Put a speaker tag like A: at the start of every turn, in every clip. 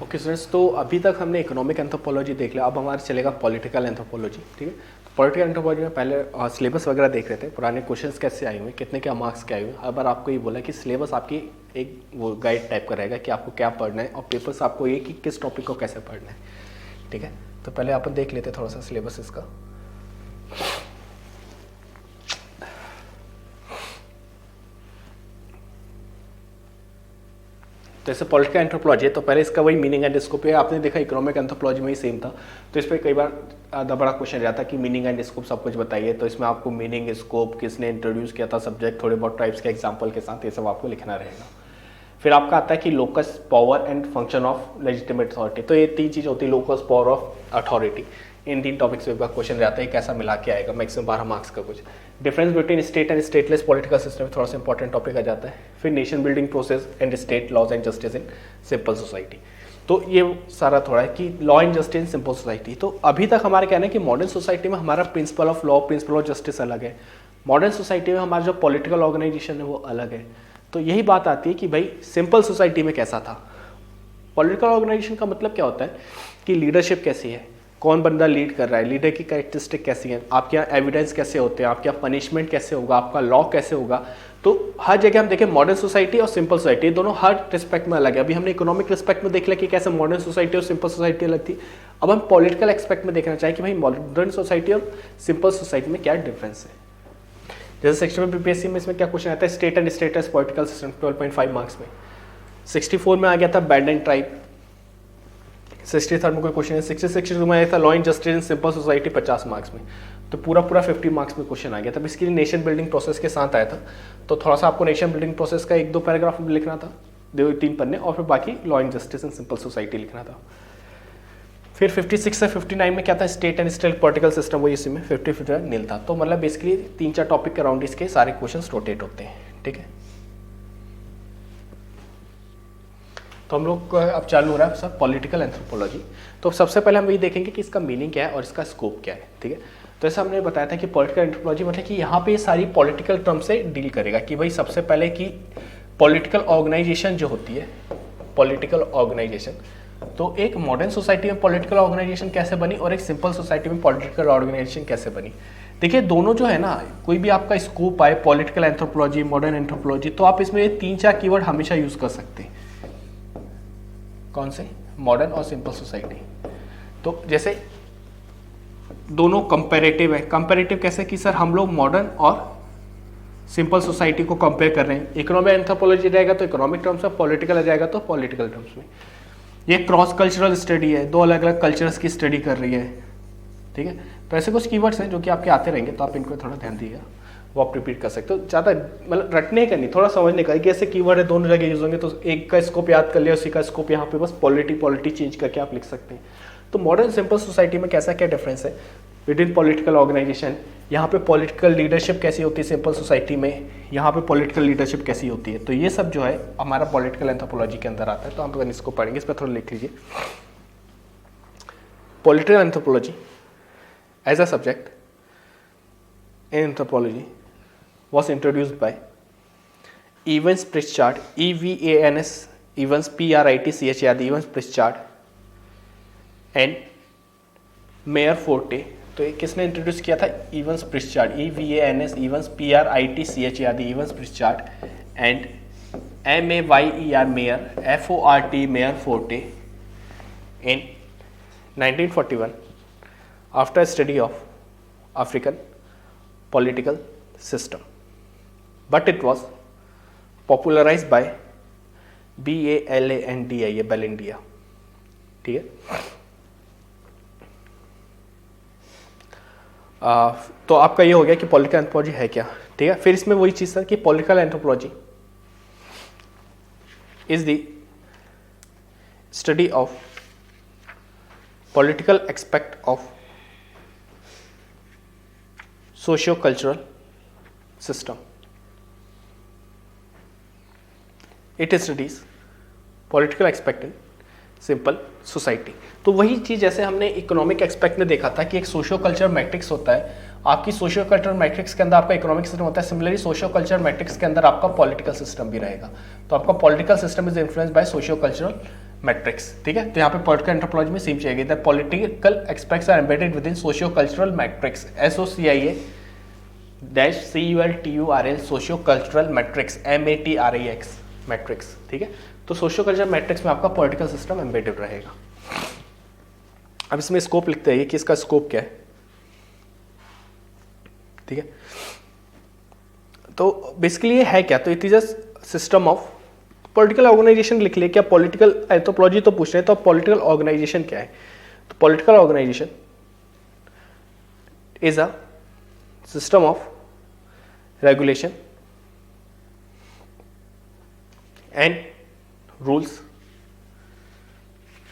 A: Okay students, तो अभी तक हमने इकोनॉमिक एंथ्रोपोलॉजी देख लिया, अब हमारा चलेगा पॉलिटिकल एंथ्रोपोलॉजी। ठीक है, तो पॉलिटिकल एंथ्रोपोलॉजी में पहले सिलेबस वगैरह देख रहे थे, पुराने क्वेश्चंस कैसे आए हुए, कितने क्या मार्क्स के आए हुए। अब आपको ये बोला कि सिलेबस आपकी एक वो गाइड टाइप का रहेगा कि आपको क्या पढ़ना है, और पेपर्स आपको ये कि किस टॉपिक को कैसे पढ़ना है। ठीक है, तो पहले अपन देख लेते हैं थोड़ा सा सिलेबस इसका। तो जैसे पॉलिटिकल एंथ्रोपोलॉजी है, तो पहले इसका वही मीनिंग एंड स्कोप है। आपने देखा इकोनॉमिक एंथ्रोपोलॉजी में ही सेम था, तो इस पर कई बार आधा बड़ा क्वेश्चन रहता है कि मीनिंग एंड स्कोप सब कुछ बताइए। तो इसमें आपको मीनिंग, स्कोप, किसने इंट्रोड्यूस किया था, सब्जेक्ट, थोड़े बहुत टाइप्स के एग्जाम्पल के साथ ये सब आपको लिखना रहेगा। फिर आपका आता है कि locus power and function of legitimate authority. तो ये तीन चीज़ होती है, लोकस पावर ऑफ अथॉरिटी। इन तीन टॉपिक्स पे एक क्वेश्चन रहता है, कैसा मिला के आएगा, मैक्सिमम 12 मार्क्स का कुछ। Difference between state and stateless political system थोड़ा सा इंपॉर्टेंट टॉपिक आ जाता है। फिर nation building process and state laws and justice in simple society. तो ये सारा थोड़ा है कि law and justice in simple society. तो अभी तक हमारे कहना है कि मॉडर्न सोसाइटी में हमारा principle of law, principle of justice अलग है। मॉडर्न सोसाइटी में हमारा जो पॉलिटिकल ऑर्गेनाइजेशन है वो अलग है। तो यही बात आती है कि भाई सिंपल सोसाइटी में कैसा था। पॉलिटिकल ऑर्गेनाइजेशन का मतलब क्या होता है कि लीडरशिप कैसी है, कौन बंदा लीड कर रहा है, लीडर की कैरेक्टरिस्टिक कैसी है, आपके यहाँ एविडेंस कैसे होते हैं, आपके यहाँ पनिशमेंट कैसे होगा, आपका लॉ कैसे होगा। तो हर जगह हम देखें मॉडर्न सोसाइटी और सिंपल सोसाइटी दोनों हर रिस्पेक्ट में अलग है। अभी हमने इकोनॉमिक रिस्पेक्ट में देख लिया कि कैसे मॉडर्न सोसाइटी और सिंपल सोसाइटी अलग थी। अब हम पॉलिटिकल एक्सपेक्ट में देखना चाहिए कि भाई मॉडर्न सोसाइटी और सिंपल सोसाइटी में क्या डिफरेंस है। जैसे सेक्शन में बीपीएससी में इसमें क्या क्वेश्चन आता है, state and status political system 12.5 marks में। 64 में आ गया था बैंड एंड ट्राइब। 63 में कोई क्वेश्चन है। 62 में आया था law and justice in simple society 50 marks में। तो पूरा 50 मार्क्स में क्वेश्चन आ गया था। इसके लिए नेशन बिल्डिंग प्रोसेस के साथ आया था, तो थोड़ा सा आपको नेशन बिल्डिंग प्रोसेस का 1-2 पैराग्राफ लिखना था, 2-3 पन्ने, और फिर बाकी law and justice in simple society लिखना था। फिर 56 से 59 में क्या था, state and state political system, वही इसी में 50 नील था। तो मतलब बेसिकली 3-4 टॉपिक के अराउंड इसके सारे क्वेश्चन रोटेट होते हैं। ठीक है, तो हम लोग अब चालू हो रहा है सब पॉलिटिकल एंथ्रोपोलॉजी। तो सबसे पहले हम ये देखेंगे कि इसका मीनिंग क्या है और इसका स्कोप क्या है। ठीक है, तो ऐसा हमने बताया था कि पॉलिटिकल एंथ्रोपोलॉजी मतलब कि यहाँ पे सारी पॉलिटिकल टर्म से डील करेगा कि भाई सबसे पहले कि पॉलिटिकल ऑर्गेनाइजेशन जो होती है, पॉलिटिकल ऑर्गेनाइजेशन, तो एक मॉडर्न सोसाइटी में पॉलिटिकल ऑर्गेनाइजेशन कैसे बनी और एक सिंपल सोसाइटी में पॉलिटिकल ऑर्गेनाइजेशन कैसे बनी। देखिए दोनों जो है ना, कोई भी आपका स्कोप आए, पॉलिटिकल एंथ्रोपोलॉजी, मॉडर्न एंथ्रोपोलॉजी, तो आप इसमें 3-4 कीवर्ड हमेशा यूज कर सकते हैं। कौन से, मॉडर्न और सिंपल सोसाइटी। तो जैसे दोनों कंपैरेटिव है। कंपैरेटिव कैसे कि सर हम लोग मॉडर्न और सिंपल सोसाइटी को कंपेयर कर रहे हैं। इकोनॉमिक एंथ्रोपोलॉजी रहेगा तो इकोनॉमिक टर्म्स में, पॉलिटिकल आ जाएगा तो पॉलिटिकल टर्म्स में। ये क्रॉस कल्चरल स्टडी है, 2 अलग अलग कल्चर्स की स्टडी कर रही है। ठीक है, तो ऐसे कुछ कीवर्ड्स हैं जो कि आपके आते रहेंगे, तो आप इनको थोड़ा ध्यान दीजिएगा, वो आप रिपीट कर सकते हो। ज़्यादा मतलब रटने का नहीं, थोड़ा समझने का कि ऐसे कीवर्ड है दोनों जगह यूज होंगे, तो एक का स्कोप याद कर लिया, उसी का स्कोप यहाँ पे बस पॉलिटी चेंज करके आप लिख सकते हैं। तो मॉडर्न सिंपल सोसाइटी में कैसा क्या डिफरेंस है विद इन पॉलिटिकल ऑर्गेनाइजेशन। यहाँ पे पॉलिटिकल लीडरशिप कैसी होती है सिंपल सोसाइटी में, यहाँ पे पॉलिटिकल लीडरशिप कैसी होती है। तो ये सब जो है हमारा पॉलिटिकल एंथ्रोपोलॉजी के अंदर आता है। तो हम अगर इसको पढ़ेंगे, इस पर थोड़ा लिख लीजिए। Political anthropology as a subject in anthropology was introduced by Evans Pritchard, EVANS, Evans PRITCHARD, Evans Pritchard and Mayer Forte। तो ये किसने इंट्रोड्यूस किया था, Evans Pritchard, EVANS, Evans PRITCHARD, Evans Pritchard and MAYER, Mayer, FORT, Mayer Forte in 1941 after a study of African political system, but it was popularized by BALANDIA, Balandia। ठीक है, तो आपका ये हो गया कि पॉलिटिकल एंथ्रोपोलॉजी है क्या। ठीक है, फिर इसमें वही चीज़ है कि political anthropology is the study of political aspect of socio-cultural system. It studies political aspect in simple society। तो वही चीज़ जैसे हमने इकोनॉमिक एस्पेक्ट में देखा था कि एक सोशियो कल्चर मैट्रिक्स होता है, आपकी सोशियो कल्चर मैट्रिक्स के अंदर आपका इकोनॉमिक सिस्टम होता है। सिमिलरली सोशियो कल्चर मैट्रिक्स के अंदर आपका पॉलिटिकल सिस्टम भी रहेगा। तो आपका political system is influenced by socio cultural matrix, ठीक है। तो यहाँ पे पॉलिटिकल एंथ्रोपोलॉजी में सेम चाहिए, the political aspects are embedded within socio cultural matrix, SOCIA -CULTURL socio cultural matrix, MATRIX matrix, ठीक है। तो सोशियो कल्चरल मैट्रिक्स में आपका पॉलिटिकल सिस्टम एम्बेडेड रहेगा। अब इसमें स्कोप लिखते हैं कि इसका स्कोप क्या है, ठीक है। तो बेसिकली ये है क्या, तो it is a system of political organization लिख लिया। क्या पॉलिटिकल एंथ्रोपोलॉजी तो पूछ रहे हैं, तो पॉलिटिकल ऑर्गेनाइजेशन क्या है, तो political organization is a system of regulation and rules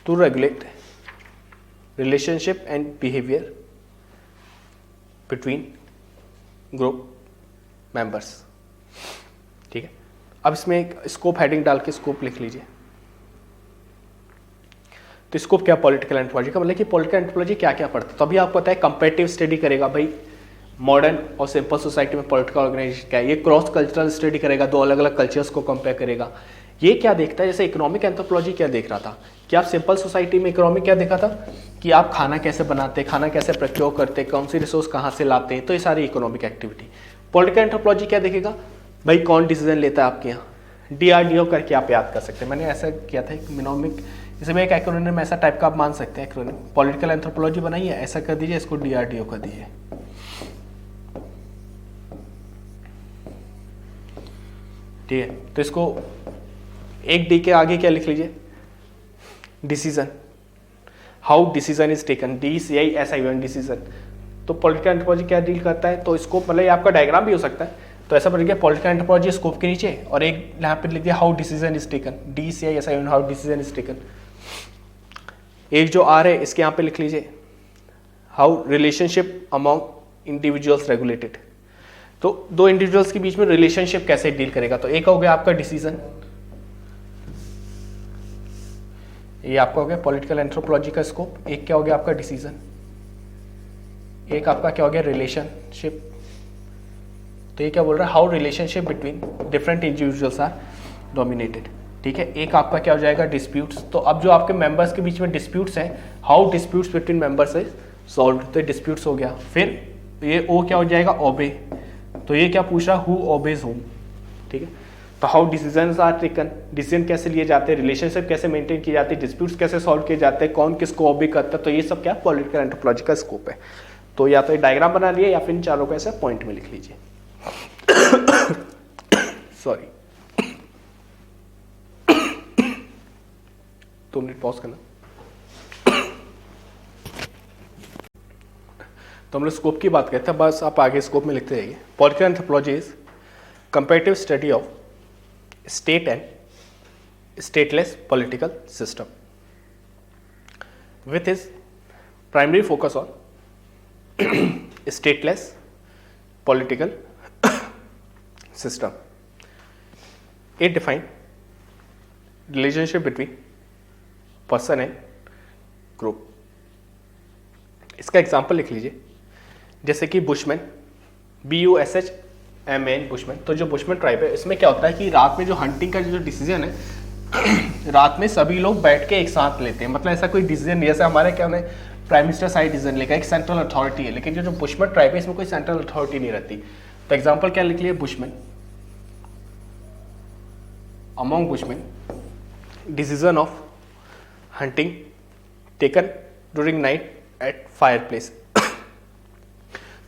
A: to regulate relationship and behaviour between group members, ठीक है। अब इसमें एक स्कोप हेडिंग डाल के स्कोप लिख लीजिए। तो स्कोप क्या पॉलिटिकल एंथ्रोपोलॉजी का, मतलब कि पॉलिटिकल एंथ्रोपोलॉजी क्या क्या पढ़ता है। तो अभी आपको पता है कंपैरेटिव स्टडी करेगा भाई, मॉडर्न और सिंपल सोसाइटी में पॉलिटिकल ऑर्गेनाइजेशन क्या है। ये क्रॉस कल्चरल स्टडी करेगा, दो अलग अलग कल्चर्स को कंपेयर करेगा। ये क्या देखता है, जैसे इकोनॉमिक एंथ्रोपोलॉजी क्या देख रहा था कि आप सिंपल सोसाइटी में इकोनॉमिक क्या देखा था कि आप खाना कैसे बनाते, खाना कैसे प्रक्योर करते, कौन सी रिसोर्स कहाँ से लाते हैं, तो ये सारी इकोनॉमिक एक्टिविटी। पॉलिटिकल एंथ्रोपोलॉजी क्या देखेगा भाई, कौन डिसीजन लेता है आपके यहाँ, DRDO करके आप याद कर सकते हैं। मैंने ऐसा किया था इकोनॉमिक, इसमें एक एक्रोनिम ऐसा टाइप का आप मान सकते हैं एक्रोनिम, पॉलिटिकल एंथ्रोपोलॉजी बनाइए, ऐसा कर दीजिए, इसको DRDO कर दीजिए, ठीक है। तो इसको एक डी के आगे क्या लिख लीजिए, decision, how decision is taken, DCISION decision. तो पॉलिटिकल एंथ्रोपोलॉजी क्या डील करता है, तो स्कोप मतलब ये आपका डायग्राम भी हो सकता है। तो ऐसा पढ़िए पॉलिटिकल एंथ्रोपोलॉजी स्कोप के नीचे, और एक यहाँ पे लिख दिया how decision is taken, DCISION how decision is taken. एक जो आर है इसके यहाँ पे लिख लीजिए how relationship among individuals regulated. तो दो इंडिविजुअल्स के बीच में रिलेशनशिप कैसे डील करेगा, तो एक हो गया आपका डिसीजन, ये आपका हो गया पॉलिटिकल एंथ्रोपोलॉजी का स्कोप। एक क्या हो गया आपका डिसीजन, एक आपका क्या हो गया रिलेशनशिप। तो ये क्या बोल रहा है, how relationship between different individuals are dominated, ठीक है। एक आपका क्या हो जाएगा डिस्प्यूट्स। तो अब जो आपके मेंबर्स के बीच में डिस्प्यूट्स हैं, how disputes between members is solve, तो ये डिस्प्यूट्स हो गया। फिर ये ओ क्या हो जाएगा ओबे, तो ये क्या पूछ रहा हु ओबेज होम, ठीक है। तो how decisions are taken, decision कैसे लिए जाते हैं, रिलेशनशिप कैसे मेंटेन की जाती है, डिस्प्यूट्स कैसे सॉल्व किए जाते हैं, कौन किसको ओबे करता है, तो ये सब क्या पॉलिटिकल एंथ्रोपोलॉजी का स्कोप है। तो या तो ये डायग्राम बना लिए या फिर इन चारों को ऐसे पॉइंट में लिख लीजिए। सॉरी 2 मिनट पॉज करना। तो हम लोग स्कोप की बात करते हैं, बस आप आगे स्कोप में लिखते रहिए। Political anthropology is comparative study of state and stateless political system with his primary focus on stateless political system. It defined relationship between person and group. इसका एग्जाम्पल लिख लीजिए, जैसे कि बुशमैन, BUSHMAN बुशमैन। तो जो बुशमैन ट्राइब है इसमें क्या होता है कि रात में जो हंटिंग का जो डिसीजन है रात में सभी लोग बैठ के एक साथ लेते हैं। मतलब ऐसा कोई डिसीजन नहीं, जैसे हमारे क्या है प्राइम मिनिस्टर साइड डिसीजन लेगा, एक सेंट्रल अथॉरिटी है, लेकिन जो बुशमैन ट्राइब है इसमें कोई सेंट्रल अथॉरिटी नहीं रहती। तो एग्जाम्पल क्या लिख लिए, Bushman, among Bushman decision of hunting taken during night at fire place.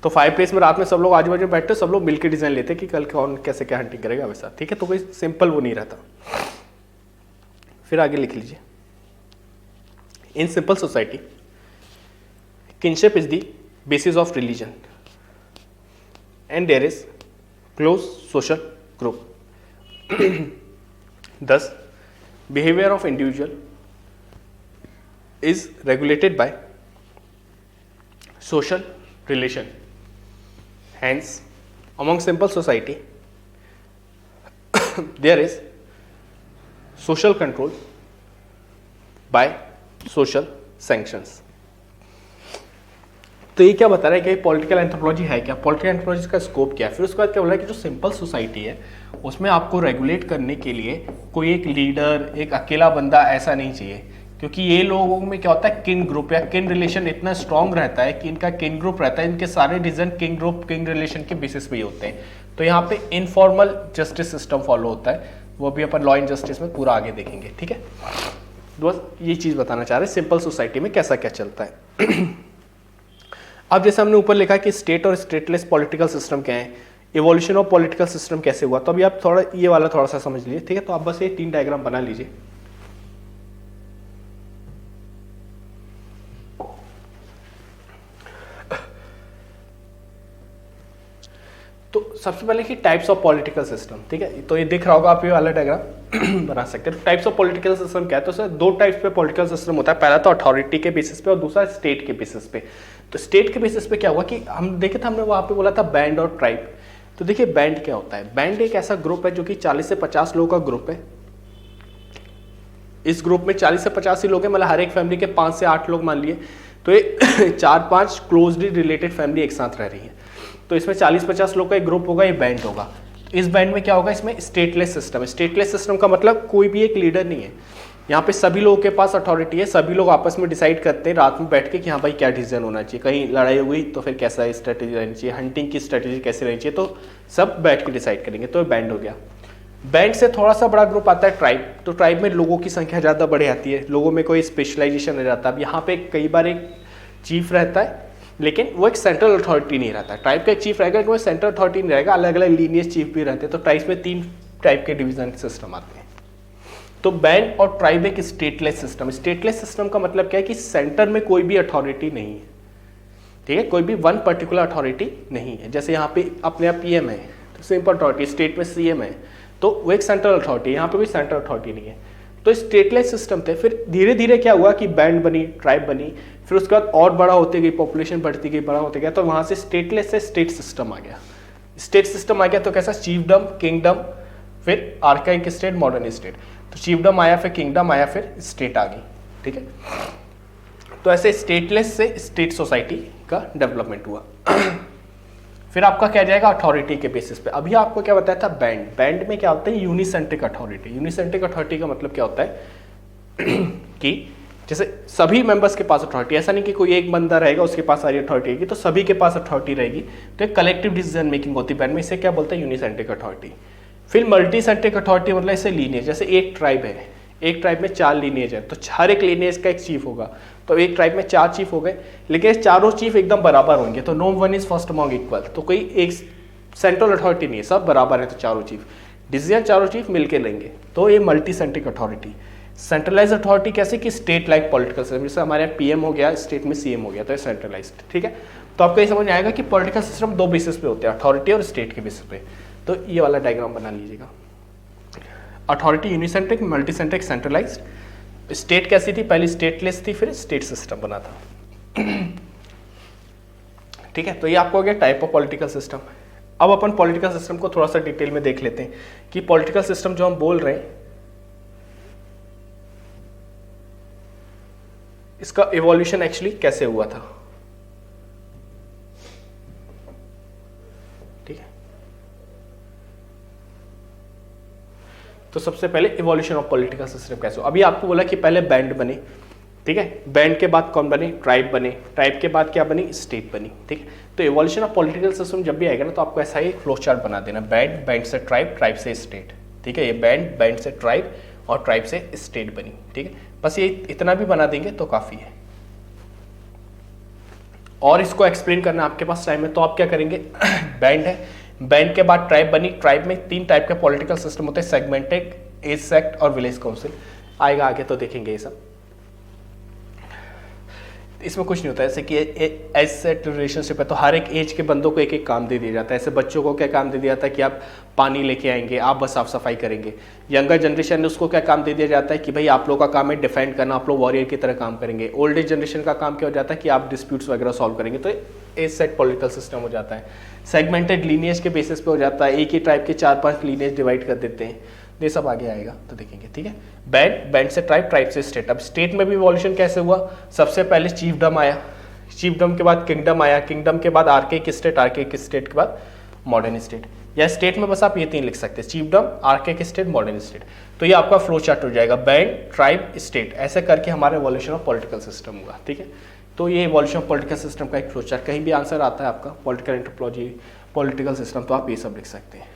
A: तो फायर प्लेस में रात में सब लोग आजू बाजू बैठते, सब लोग मिलकर डिसीजन लेते कि कल कौन कैसे क्या हंटिंग करेगा वैसा, ठीक है। तो कोई सिंपल वो नहीं रहता। फिर आगे लिख लीजिए, इन simple society kinship is the basis of religion and there is close social group. Thus behavior of individual is regulated by social relation. Hence among simple society there is social control by social sanctions. तो ये क्या बता रहा है कि political anthropology है क्या, political anthropology का स्कोप क्या है। फिर उसके बाद क्या बोला है कि जो सिंपल सोसाइटी है उसमें आपको रेगुलेट करने के लिए कोई एक लीडर, एक अकेला बंदा ऐसा नहीं चाहिए, क्योंकि ये लोगों में क्या होता है किन ग्रुप या किन रिलेशन इतना स्ट्रांग रहता है कि इनका किन ग्रुप रहता है, इनके सारे decision king group king relation के बेसिस पे ही होते हैं। तो यहाँ पे इनफॉर्मल जस्टिस सिस्टम फॉलो होता है, वो भी अपन लॉ एंड जस्टिस में पूरा आगे देखेंगे। ठीक है, बस ये चीज बताना चाह रहे हैं सिंपल सोसाइटी में कैसा क्या चलता है। अब जैसे हमने ऊपर लिखा कि स्टेट और स्टेटलेस पॉलिटिकल सिस्टम क्या है, इवोल्यूशन ऑफ पॉलिटिकल सिस्टम कैसे हुआ, तो अभी आप थोड़ा ये वाला थोड़ा सा समझ लीजिए। ठीक है, तो आप बस ये 3 डायग्राम बना लीजिए। तो सबसे पहले कि टाइप्स ऑफ पॉलिटिकल सिस्टम। ठीक है, तो ये दिख रहा होगा, आप ये वाला डायग्राम बना सकते हैं। तो टाइप्स ऑफ पॉलिटिकल सिस्टम क्या है, तो सर 2 टाइप्स पे पॉलिटिकल सिस्टम होता है, पहला तो अथॉरिटी के बेसिस पे और दूसरा स्टेट के बेसिस पे। तो स्टेट के बेसिस पे क्या हुआ कि हम देखे थे, हमने वहां पे बोला था बैंड और ट्राइब। तो देखिए बैंड क्या होता है, बैंड एक ऐसा ग्रुप है जो कि 40 से 50 लोगों का ग्रुप है। इस ग्रुप में 40 से 50 ही लोग हैं, मतलब हर एक फैमिली के 5 से 8 लोग मान लिए, तो ये 4-5 क्लोजली रिलेटेड फैमिली एक साथ रह रही है। तो इसमें 40-50 लोग का एक ग्रुप होगा, ये बैंड होगा। इस बैंड में क्या होगा, इसमें स्टेटलेस सिस्टम है। स्टेटलेस सिस्टम का मतलब कोई भी एक लीडर नहीं है, यहाँ पे सभी लोगों के पास अथॉरिटी है, सभी लोग आपस में डिसाइड करते हैं रात में बैठ के कि हाँ भाई क्या डिसीजन होना चाहिए, कहीं लड़ाई हुई तो फिर कैसा स्ट्रेटेजी रहनी चाहिए, हंटिंग की स्ट्रेटेजी कैसे रहनी चाहिए, तो सब बैठ के डिसाइड करेंगे। तो बैंड हो गया। बैंड से थोड़ा सा बड़ा ग्रुप आता है ट्राइब। तो ट्राइब में लोगों की संख्या ज़्यादा बढ़ जाती है, लोगों में कोई स्पेशलाइजेशन नहीं रहता। अब यहाँ पे कई बार एक चीफ रहता है, लेकिन वो एक सेंट्रल अथॉरिटी नहीं रहता। ट्राइब का एक चीफ रहेगा, लेकिन वो सेंट्रल अथॉरिटी नहीं रहेगा, अलग अलग लीनियस चीफ भी रहते हैं। तो ट्राइब में 3 टाइप के डिवीजन सिस्टम आते हैं। तो बैंड और ट्राइब एक स्टेटलेस सिस्टम। स्टेटलेस सिस्टम का मतलब क्या है कि सेंटर में कोई भी अथॉरिटी नहीं है। ठीक है, कोई भी वन पर्टिकुलर अथॉरिटी नहीं है। जैसे यहाँ पे अपने आप पीएम है, तो सिंपल अथॉरिटी, स्टेट में सीएम है, तो वो एक सेंट्रल अथॉरिटी है, यहाँ पे कोई सेंट्रल अथॉरिटी नहीं है। तो स्टेटलेस सिस्टम थे। फिर धीरे धीरे क्या हुआ कि बैंड बनी, ट्राइब बनी, फिर उसके बाद और बड़ा होती गई, पॉपुलेशन बढ़ती गई, बड़ा होते गया, तो वहां से स्टेटलेस से स्टेट सिस्टम आ गया। स्टेट सिस्टम आ गया तो कैसा, चीफडम, किंगडम, फिर आर्काइक स्टेट, मॉडर्न स्टेट। तो चीफडम आया, फिर किंगडम आया, फिर स्टेट आ गई। ठीक है, तो ऐसे स्टेटलेस से स्टेट सोसाइटी का डेवलपमेंट हुआ। फिर आपका क्या जाएगा, अथॉरिटी के बेसिस पे। अभी आपको क्या बताया था, बैंड। बैंड में क्या होता है, यूनिसेंट्रिक अथॉरिटी। यूनिसेंट्रिक अथॉरिटी का मतलब क्या होता है कि जैसे सभी मेंबर्स के पास अथॉरिटी, ऐसा नहीं कि कोई एक बंदा रहेगा उसके पास सारी अथॉरिटी रहेगी, तो सभी के पास अथॉरिटी रहेगी। तो एक कलेक्टिव डिसीजन मेकिंग होती है बैंड में, इसे क्या बोलते हैं, यूनिसेंट्रिक अथॉरिटी। फिर मल्टीसेंट्रिक अथॉरिटी मतलब इसे लीनियज, जैसे एक ट्राइब है, एक ट्राइब में 4 लीनियज है, तो हर एक लीनियज का एक चीफ होगा। तो एक ट्राइब में 4 चीफ हो गए, लेकिन चारों चीफ एकदम बराबर होंगे, तो no one is first among equal. तो कोई एक सेंट्रल अथॉरिटी नहीं है, सब बराबर है, तो चारों चीफ डिसीजन चारों चीफ मिलकर लेंगे, तो ये मल्टीसेंट्रिक अथॉरिटी। सेंट्रलाइज अथॉरिटी कैसे कि स्टेट लाइक पॉलिटिकल सिस्टम, जैसे हमारे यहाँ पीएम हो गया, स्टेट में सीएम हो गया, तो ये सेंट्रलाइज्ड। ठीक है, तो आपको ये समझ में आएगा कि पॉलिटिकल सिस्टम 2 बेसिस पे होते हैं, अथॉरिटी और स्टेट के बेसिस पे। तो ये वाला डायग्राम बना लीजिएगा। Authority unicentric, multicentric, centralised. State कैसी थी, पहले स्टेटलेस थी, फिर स्टेट सिस्टम बना था। ठीक है, तो ये आपको हो गया टाइप ऑफ पॉलिटिकल सिस्टम। अब अपन पॉलिटिकल सिस्टम को थोड़ा सा डिटेल में देख लेते हैं कि पॉलिटिकल सिस्टम जो हम बोल रहे हैं इसका इवोल्यूशन एक्चुअली कैसे हुआ था। ठीक है, तो सबसे पहले इवोल्यूशन ऑफ पॉलिटिकल सिस्टम कैसे हुआ। अभी आपको बोला कि पहले बैंड बने, ठीक है, बैंड के बाद कौन बने, ट्राइब बने, ट्राइब के बाद क्या बनी, स्टेट बनी। ठीक है, तो इवोल्यूशन ऑफ पॉलिटिकल सिस्टम जब भी आएगा ना, तो आपको ऐसा ही फ्लो चार्ट बना देना, बैंड, बैंड से ट्राइब, ट्राइब से स्टेट। ठीक है, ये बैंड, बैंड से ट्राइब और ट्राइब से स्टेट बनी। ठीक है, बस ये इतना भी बना देंगे तो काफी है। और इसको एक्सप्लेन करना आपके पास टाइम है, तो आप क्या करेंगे, बैंड है, बैंड के बाद ट्राइब बनी, ट्राइब में 3 टाइप के पॉलिटिकल सिस्टम होते हैं, सेगमेंटेड, एज सेक्ट और विलेज काउंसिल। आएगा आगे तो देखेंगे ये सब। इसमें कुछ नहीं होता है, जैसे कि एज सेट रिलेशनशिप है, तो हर एक एज के बंदों को एक एक काम दे दिया जाता है। ऐसे बच्चों को क्या काम दे दिया जाता है कि आप पानी लेके आएंगे, आप बस साफ सफाई करेंगे। यंगर जनरेशन ने उसको क्या काम दे दिया जाता है कि भाई आप लोगों का काम है डिफेंड करना, आप लोग वॉरियर की तरह काम करेंगे। ओल्ड एज जनरेशन का काम क्या हो जाता है कि आप डिस्प्यूट्स वगैरह सॉल्व करेंगे। तो एज सेट पॉलिटिकल सिस्टम हो जाता है। सेगमेंटेड लीनियज के बेसिस पे हो जाता है, एक ही टाइप के 4-5 लीनियज डिवाइड कर देते हैं। ये सब आगे आएगा तो देखेंगे। ठीक है, बैंड, बैंड से ट्राइब, ट्राइब से स्टेट। अब स्टेट में भी इवोल्यूशन कैसे हुआ, सबसे पहले चीफडम आया, चीफडम के बाद किंगडम आया, किंगडम के बाद आर्केक स्टेट, आर्केक स्टेट के बाद मॉडर्न स्टेट। या स्टेट में बस आप ये 3 लिख सकते हैं, चीफडम, आर्केक स्टेट, मॉडर्न स्टेट। तो ये आपका फ्लो चार्ट हो जाएगा, बैंड, ट्राइब, स्टेट, ऐसे करके हमारा इवोल्यूशन ऑफ पॉलिटिकल सिस्टम हुआ। ठीक है, तो ये इवोल्यूशन ऑफ पॉलिटिकल सिस्टम का एक फ्लो चार्ट। कहीं भी आंसर आता है आपका पॉलिटिकल एंथ्रोपोलॉजी, पॉलिटिकल सिस्टम, तो आप ये सब लिख सकते हैं।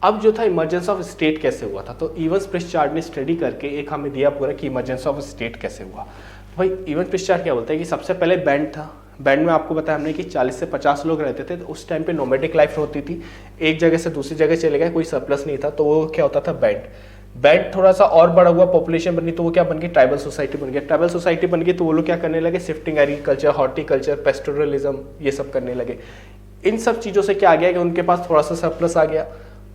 A: अब जो था इमरजेंस ऑफ स्टेट कैसे हुआ था, तो इवंस प्रिचर्ड ने स्टडी करके एक हमें दिया पूरा कि इमरजेंस ऑफ स्टेट कैसे हुआ। तो भाई इवंस प्रिचर्ड क्या बोलते हैं कि सबसे पहले बैंड था, बैंड में आपको बताया हमने कि 40 से 50 लोग रहते थे। तो उस टाइम पे नोमैडिक लाइफ होती थी, एक जगह से दूसरी जगह चले गए, कोई सरप्लस नहीं था, तो वो क्या होता था बैंड। बैंड थोड़ा सा और बड़ा हुआ, पॉपुलेशन बनी, तो वो क्या बन गई, ट्राइबल सोसाइटी बन गया। ट्राइबल सोसाइटी बन गई तो वो लोग क्या करने लगे, शिफ्टिंग एग्रीकल्चर, हॉर्टिकल्चर, पेस्टोरलिज्म, ये सब करने लगे। इन सब चीज़ों से क्या आ गया कि उनके पास थोड़ा सा सरप्लस आ गया,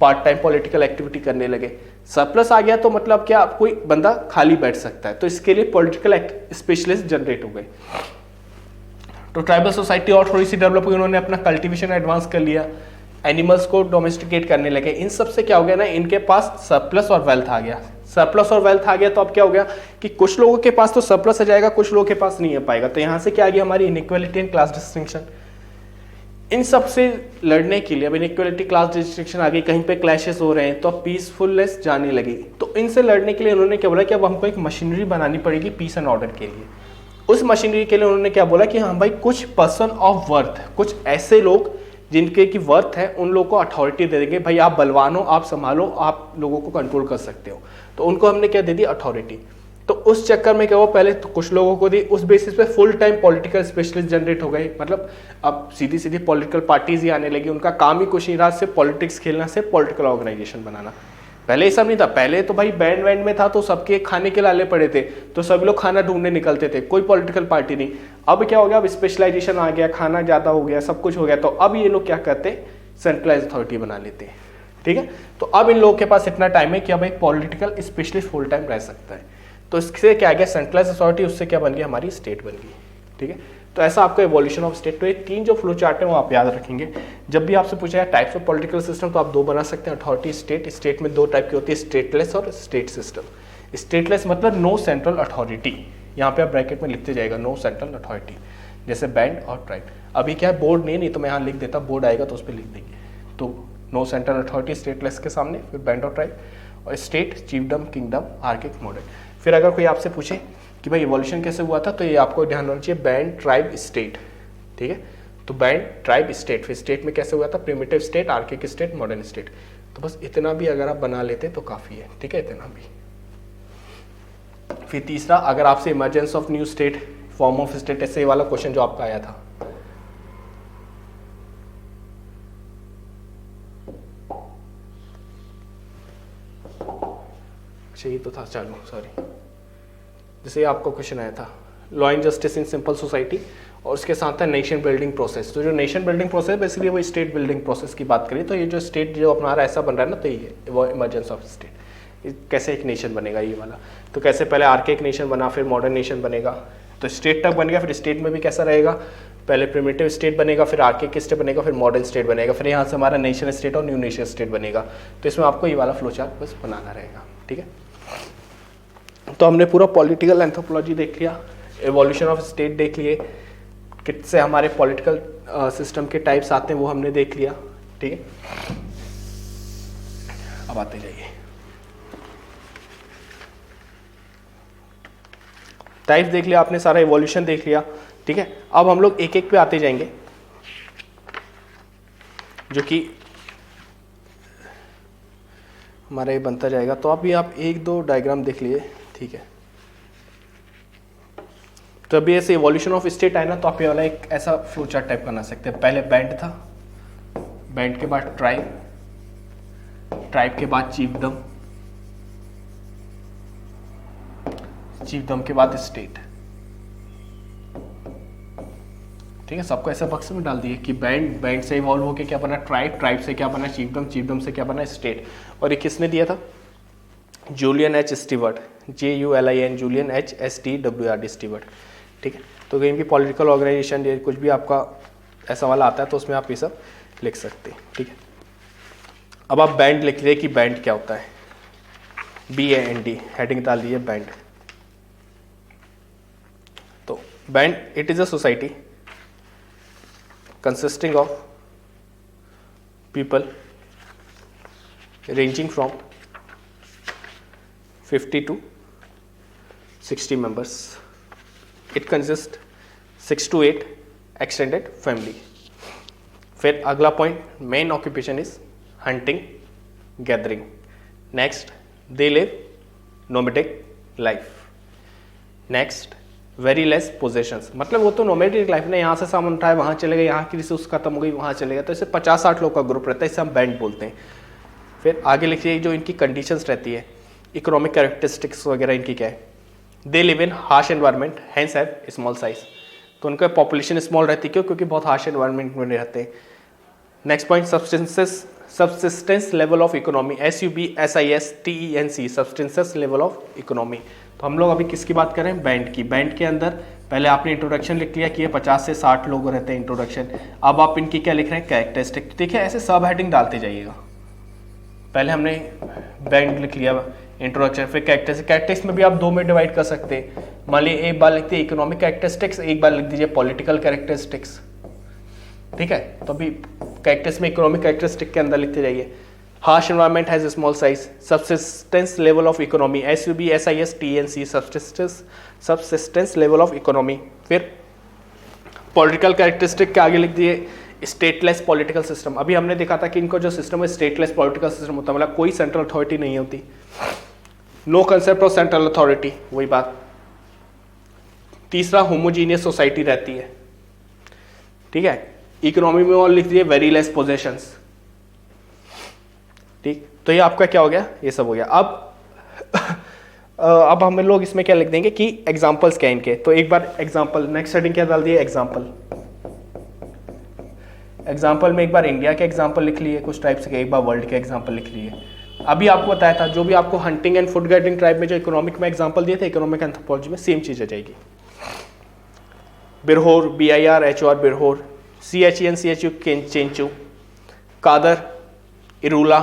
A: पार्ट टाइम पॉलिटिकल एक्टिविटी करने लगे। सरप्लस आ गया तो मतलब क्या, कोई बंदा खाली बैठ सकता है, तो इसके लिए पॉलिटिकल स्पेशलिस्ट जनरेट हो गए। तो ट्राइबल सोसाइटी और थोड़ी सी डेवलप हुई, उन्होंने अपना कल्टीवेशन एडवांस कर लिया, एनिमल्स को डोमेस्टिकेट करने लगे। इन सब से क्या हो गया ना, इनके पास सरप्लस और वेल्थ आ गया। सरप्लस और वेल्थ आ गया तो अब क्या हो गया कि कुछ लोगों के पास तो सरप्लस आ जाएगा, कुछ लोगों के पास नहीं आ पाएगा। तो यहाँ से क्या आ गया, हमारी इनइक्वालिटी एंड क्लास डिस्टिंक्शन। इन सब से लड़ने के लिए अब इनइक्वालिटी, क्लास डिस्टिंक्शन आ गई, कहीं पे क्लैशेस हो रहे हैं तो अब पीसफुलनेस जाने लगी। तो इनसे लड़ने के लिए उन्होंने क्या बोला कि अब हमको एक मशीनरी बनानी पड़ेगी पीस एंड ऑर्डर के लिए। उस मशीनरी के लिए उन्होंने क्या बोला कि हाँ भाई, कुछ पर्सन ऑफ वर्थ, कुछ ऐसे लोग जिनके की वर्थ है, उन लोगों को अथॉरिटी दे देंगे। भाई आप बलवान हो, आप संभालो, आप लोगों को कंट्रोल कर सकते हो। तो उनको हमने क्या दे दी, अथॉरिटी। तो उस चक्कर में क्या हुआ, पहले तो कुछ लोगों को दी, उस बेसिस पे full time political specialist generate हो गए। मतलब अब सीधी सीधी पॉलिटिकल पार्टीज ही आने लगी, उनका काम ही कुछ नहीं रहा, सिर्फ पॉलिटिक्स खेलना, सिर्फ पॉलिटिकल ऑर्गेनाइजेशन बनाना। पहले ये सब नहीं था, पहले तो भाई बैंड वैंड में था तो सबके खाने के लाले पड़े थे, तो सभी लोग खाना ढूंढने निकलते थे, कोई पॉलिटिकल पार्टी नहीं। अब क्या हो गया, अब स्पेशलाइजेशन आ गया, खाना ज़्यादा हो गया, सब कुछ हो गया, तो अब ये लोग क्या करते हैं, सेंट्रलाइज अथॉरिटी बना लेते हैं। ठीक है, तो अब इन लोगों के पास इतना टाइम है कि अब एक पॉलिटिकल स्पेशलिस्ट फुल टाइम रह सकता है। तो इससे क्या गया, सेंट्रलाइज अथॉरिटी, उससे क्या बन गया, हमारी स्टेट बन गई। ठीक है, तो ऐसा आपका इवोल्यूशन ऑफ स्टेट। तो ये 3 जो फ्लो चार्ट है वो आप याद रखेंगे। जब भी आपसे पूछा जाए टाइप्स ऑफ पॉलिटिकल सिस्टम, तो आप 2 बना सकते हैं, अथॉरिटी, स्टेट। स्टेट में 2 टाइप की होती है, स्टेटलेस और स्टेट सिस्टम। स्टेटलेस मतलब नो सेंट्रल अथॉरिटी, यहाँ पे आप ब्रैकेट में लिखते जाएगा, नो सेंट्रल अथॉरिटी, जैसे बैंड और ट्राइब। अभी क्या है, बोर्ड नहीं तो मैं यहाँ लिख देता, बोर्ड आएगा तो उस पर लिख देंगे। तो नो सेंट्रल अथॉरिटी स्टेटलेस के सामने, फिर बैंड और ट्राइब, और स्टेट, चीफडम, किंगडम, आर्किक, मॉडर्न। फिर अगर कोई आपसे पूछे कि भाई इवोल्यूशन कैसे हुआ था, तो ये आपको ध्यान रखना चाहिए, बैंड, ट्राइब, स्टेट। ठीक है, तो बैंड, ट्राइब, स्टेट। फिर स्टेट में कैसे हुआ था, primitive state, archaic state, modern state. तो बस इतना भी अगर आप बना लेते तो काफ़ी है। ठीक है, इतना भी। फिर तीसरा, अगर आपसे emergence of new state, form of state, ऐसे वाला क्वेश्चन जो आपका आया था, यही तो था, चलो सॉरी। जैसे आपका क्वेश्चन आया था, law and justice in simple society, और उसके साथ है नेशन बिल्डिंग प्रोसेस। तो जो नेशन बिल्डिंग प्रोसेस बेसिकली वो स्टेट बिल्डिंग प्रोसेस की बात करें, तो ये जो स्टेट जो हमारा ऐसा बन रहा है ना, तो ये है वो इमरजेंस ऑफ स्टेट। कैसे एक नेशन बनेगा ये वाला, तो कैसे पहले आर्केक नेशन बना, फिर मॉडर्न नेशन बनेगा, तो स्टेट तक बन गया। फिर स्टेट में भी कैसा रहेगा, पहले प्रिमिटिव स्टेट बनेगा, फिर आर्किक स्टेट बनेगा, फिर मॉडर्न स्टेट बनेगा, फिर यहाँ से हमारा नेशन स्टेट और न्यू नेशन स्टेट बनेगा। तो इसमें आपको ये वाला फ्लो चार्ट बस बनाना रहेगा। ठीक है, तो हमने पूरा पॉलिटिकल एंथ्रोपोलॉजी देख लिया, एवोल्यूशन ऑफ स्टेट देख लिए, किससे हमारे पॉलिटिकल सिस्टम के टाइप्स आते हैं वो हमने देख लिया। ठीक है, अब आते जाइए, टाइप्स देख लिया आपने, सारा एवोल्यूशन देख लिया। ठीक है, अब हम लोग एक एक पे आते जाएंगे, जो कि हमारा ये बनता जाएगा। तो अभी आप 1-2 डायग्राम देख लिए। ठीक है, तो अभी ऐसे इवोल्यूशन ऑफ स्टेट आए ना, तो आप ये वाला एक ऐसा फ्लो चार्ट टाइप बना सकते हैं। पहले बैंड था, बैंड के बाद ट्राइब, ट्राइब के बाद चीफडम, चीफडम के बाद स्टेट। ठीक है, सबको ऐसा बक्स में डाल दिए कि बैंड, बैंड से इवॉल्व होकर क्या बना ट्राइब, ट्राइब से क्या बना चीफडम, चीफडम से क्या बना स्टेट। और ये किसने दिया था, Julian H Steward, JULIN, Julian H STWRD Steward. ठीक है, तो कहीं भी पॉलिटिकल ऑर्गेनाइजेशन या कुछ भी आपका ऐसा वाला आता है तो उसमें आप ये सब लिख सकते हैं। ठीक है, अब आप बैंड लिख लिए कि बैंड क्या होता है, BAND हेडिंग डाल दिए बैंड। तो band it is a society consisting of people ranging from 50 to 60 members. It consists 6 to 8 extended family. फिर अगला point, main occupation is hunting gathering. Next, they live nomadic life. Next, very less possessions, मतलब वो तो nomadic life ने यहाँ से सामान उठाया वहाँ चले गए, यहाँ की रिसोर्स खत्म हो गई वहाँ चले गए, तो इसे 50-60 लोग का ग्रुप रहता है, इसे हम बैंड बोलते हैं. फिर आगे लिखिए जो इनकी कंडीशंस रहती है, इकोनॉमिक कैरेक्टरिस्टिक्स वगैरह इनकी क्या है. They live in harsh environment hence have small size, तो उनका पॉपुलेशन स्मॉल रहती है. क्यों? क्योंकि बहुत हार्श एनवायरनमेंट में रहते हैं. Next point, subsistence level of economy, SUBSISTENC, subsistence level of economy. तो हम लोग अभी किसकी बात करें? बैंड की. बैंड के अंदर पहले आपने इंट्रोडक्शन लिख लिया कि ये 50 से 60 लोग रहते हैं, इंट्रोडक्शन. अब आप इनकी क्या लिख रहे हैं? कैरेक्टरिस्टिक. ठीक है, ऐसे सब हेडिंग डालते जाइएगा. पहले हमने बैंड लिख लिया, इंट्रोडक्शन, फिर कैरेक्टरिस्टिक. कैरेक्टरिस्टिक्स में भी आप 2 में डिवाइड कर सकते हैं. मान लीजिए एक बार लिखते हैं इकोनॉमिक कैरेक्टरिस्टिक्स, एक बार लिख दीजिए पॉलिटिकल कैरेक्टरिस्टिक्स. ठीक है, तो अभी कैरेक्टर्स में इकोनॉमिक कैरेक्टरिस्टिक के अंदर लिखते जाइए. Harsh environment has small size, subsistence level of economy, SUBSISTENC, subsistence level of economy. फिर पॉलिटिकल कैरेक्टरिस्टिक के आगे लिख दिए स्टेटलेस पॉलिटिकल सिस्टम. अभी हमने देखा था कि इनको जो सिस्टम है स्टेटलेस पॉलिटिकल सिस्टम होता है, मतलब कोई सेंट्रल अथॉरिटी नहीं होती. No concept of central authority, वही बात. तीसरा, होमोजीनियस सोसाइटी रहती है. ठीक है, इकोनॉमी में और लिख दिए वेरी लेस पोजेशंस. ठीक, तो ये आपका क्या हो गया? ये सब हो गया. अब हम लोग इसमें क्या लिख देंगे कि एग्जांपल्स क्या इनके. तो एक बार एग्जांपल, नेक्स्ट हेडिंग क्या डाल दिए? एग्जांपल. एग्जांपल में एक बार इंडिया के एग्जांपल लिख लिए कुछ टाइप्स के, एक बार वर्ल्ड के एग्जांपल लिख लिए. अभी आपको बताया था जो भी आपको hunting and food gathering tribe में जो इकोनॉमिक में एग्जांपल दिए थे, इकोनॉमिक एंथ्रोपोलॉजी में सेम चीज आ जाएगी. बिरहोर, BIRHOR बिरहोर, CHENCHU चेंचू, कादर, इरूला,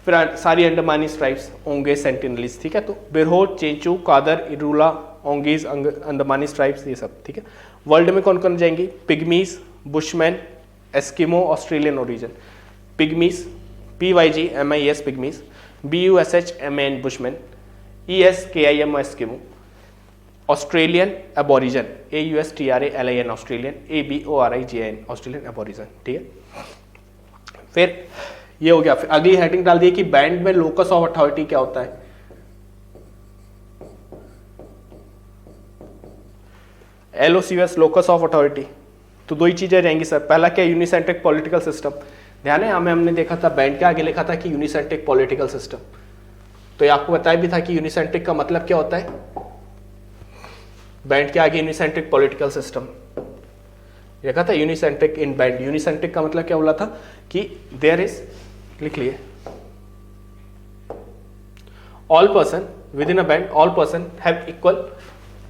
A: फिर सारी अंडमानीज ट्राइब्स, ओंगेज, सेंटिनलीज. ठीक है, तो बिरहोर, चेंचू, कादर, इरूला, ओंगेज, अंडमानीज ट्राइब्स, ये सब. ठीक है, वर्ल्ड में कौन कौन जाएंगी? Pygmies, bushman, Eskimo, Australian origin. Pygmies, PYGMIS pygmies, BUSHMAN bushman, ESKIM Eskimo. Australian aborigine, AUSTRALIN Australian, ABORIGN Australian aborigine. ठीक है, फिर ये हो गया. फिर अगली हेडिंग डाल दी कि बैंड में लोकस ऑफ अथॉरिटी क्या होता है. LOCUS, locus of authority. तो 2 ही चीजें रहेंगी सर. पहला क्या? यूनिसेंट्रिक पॉलिटिकल सिस्टम. ध्यान है, हमने देखा था बैंड के आगे लिखा था कि यूनिसेंट्रिक पॉलिटिकल सिस्टम. तो ये आपको बताया भी था कि यूनिसेंट्रिक का मतलब क्या होता है. बैंड के आगे यूनिसेंट्रिक पॉलिटिकल सिस्टम लिखा था. यूनिसेंट्रिक इन बैंड. यूनिसेंट्रिक का मतलब क्या बोला था कि देयर इज, लिख लिए, all person within a band, all person have equal